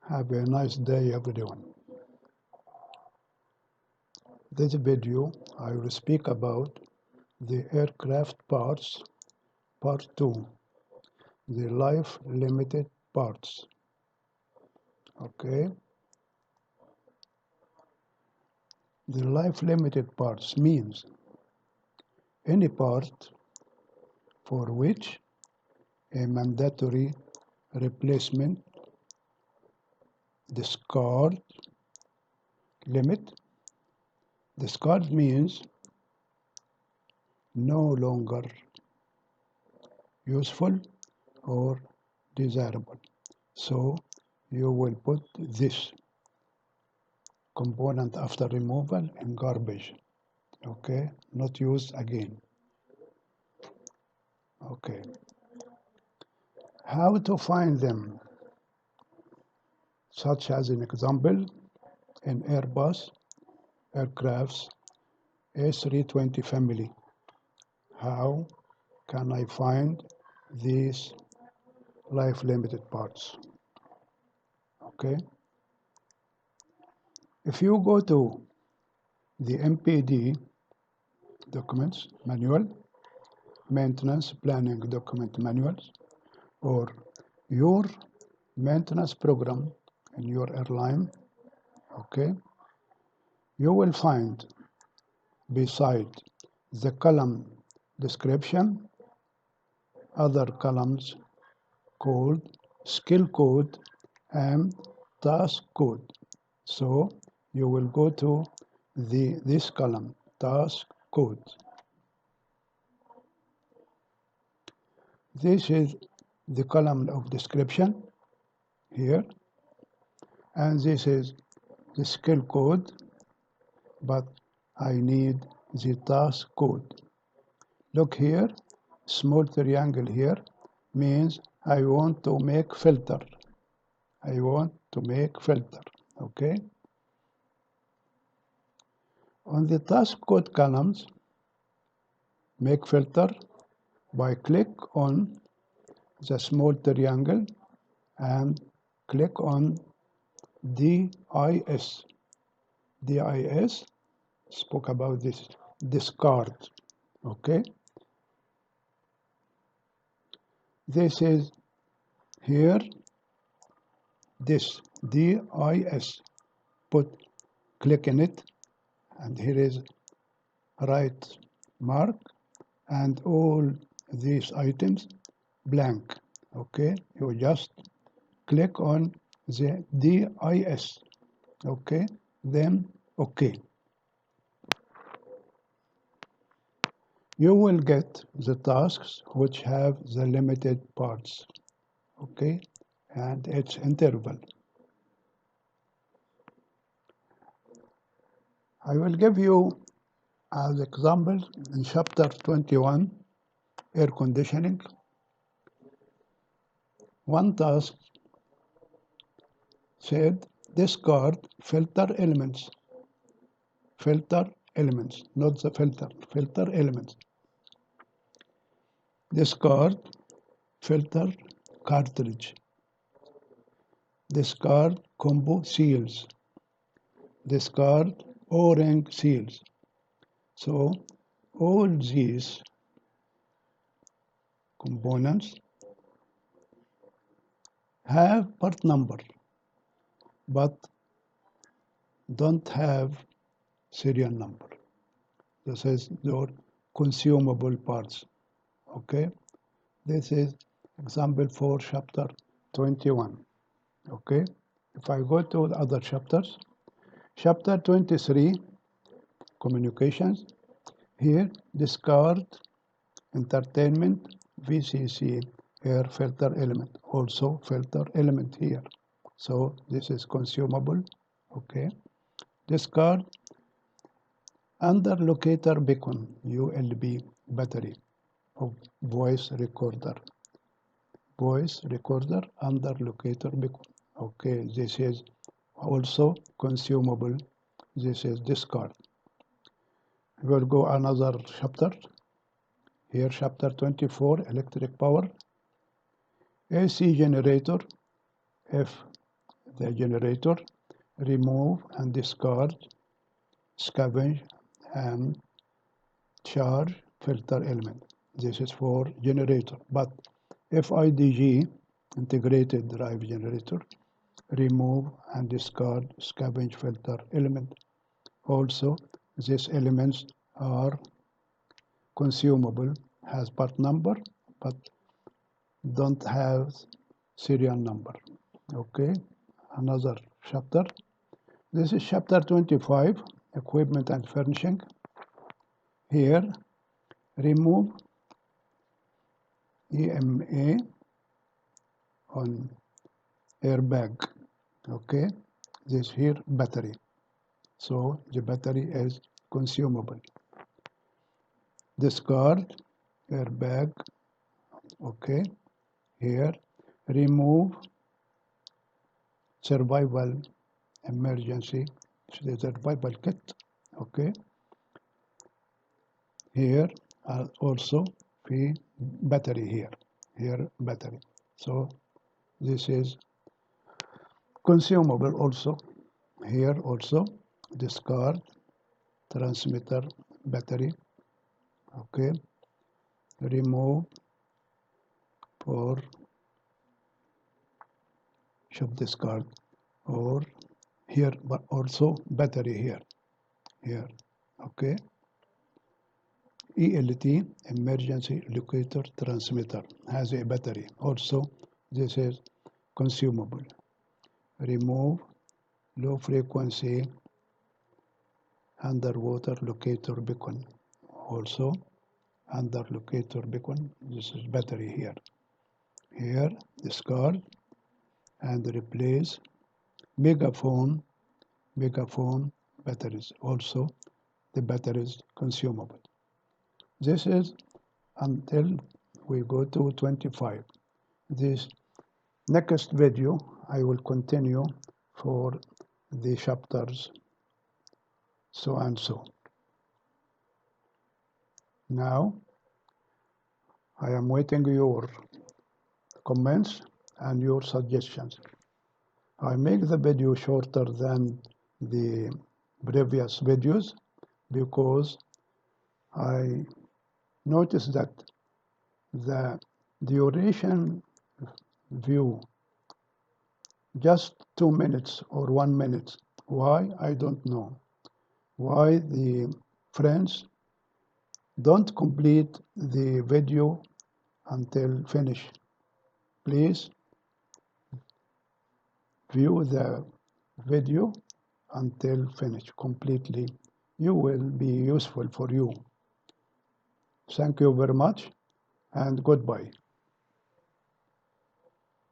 Have a nice day, everyone. This video, I will speak about the aircraft parts, part 2, the life-limited parts. Okay? The life-limited parts means any part for which a mandatory replacement discard limit. Discard means no longer useful or desirable. So you will put this component after removal in garbage. Okay, not used again. Okay. How to find them? Such as an example, in Airbus aircrafts A320 family. How can I find these life-limited parts? Okay. If you go to the MPD documents manual, maintenance planning document manuals, or your maintenance program in your airline, okay, you will find beside the column description other columns called skill code and task code. So you will go to this column, task code. This is the column of description here, and this is the skill code, but I need the task code. Look here, small triangle here means I want to make filter. I want to make filter, okay? On the task code columns, make filter by click on the small triangle and click on DIS. DIS, spoke about this, discard, okay? This is here, this DIS, click in it, and here is right mark, and all these items blank, okay? You just click on the DIS, okay? Then okay. You will get the tasks which have the limited parts, okay? And its interval. I will give you as example in chapter 21, air conditioning. One task said discard filter elements. Filter elements, not the filter, filter elements. Discard filter cartridge. Discard combo seals. Discard O-ring seals. So all these components have part number, but don't have serial number. This is your consumable parts, okay? This is example for chapter 21, okay? If I go to the other chapters, chapter 23, communications, here discard entertainment VCC air filter element, also filter element here. So this is consumable, okay? Discard under locator beacon, ULB battery of voice recorder. Voice recorder under locator beacon. Okay, this is also consumable. This is discard. We will go another chapter. Here, chapter 24, electric power. AC generator, if the generator, remove and discard, scavenge and charge filter element. This is for generator. But FIDG, integrated drive generator, remove and discard scavenge filter element. Also, these elements are consumable, has part number, but don't have serial number. Okay, another chapter. This is chapter 25, equipment and furnishing. Here, remove EMA on airbag. Okay, this here battery. So the battery is consumable. Discard airbag. Okay, here remove survival emergency survival kit. Okay, here also the battery here battery. So this is consumable also. Here also discard transmitter battery. Okay, remove for should discard, or here but also battery here. Okay, ELT emergency locator transmitter has a battery. Also this is consumable. Remove low frequency underwater locator beacon. Also under locator beacon, this is battery here. Here discard and replace megaphone batteries. Also the batteries consumable. This is until we go to 25. This next video I will continue for the chapters so and so. Now I am waiting your comments and your suggestions. I make the video shorter than the previous videos because I noticed that the duration view just 2 minutes or 1 minute. Why? I don't know. Why the friends don't complete the video until finish. Please view the video until finish completely. You will be useful for you. Thank you very much and goodbye.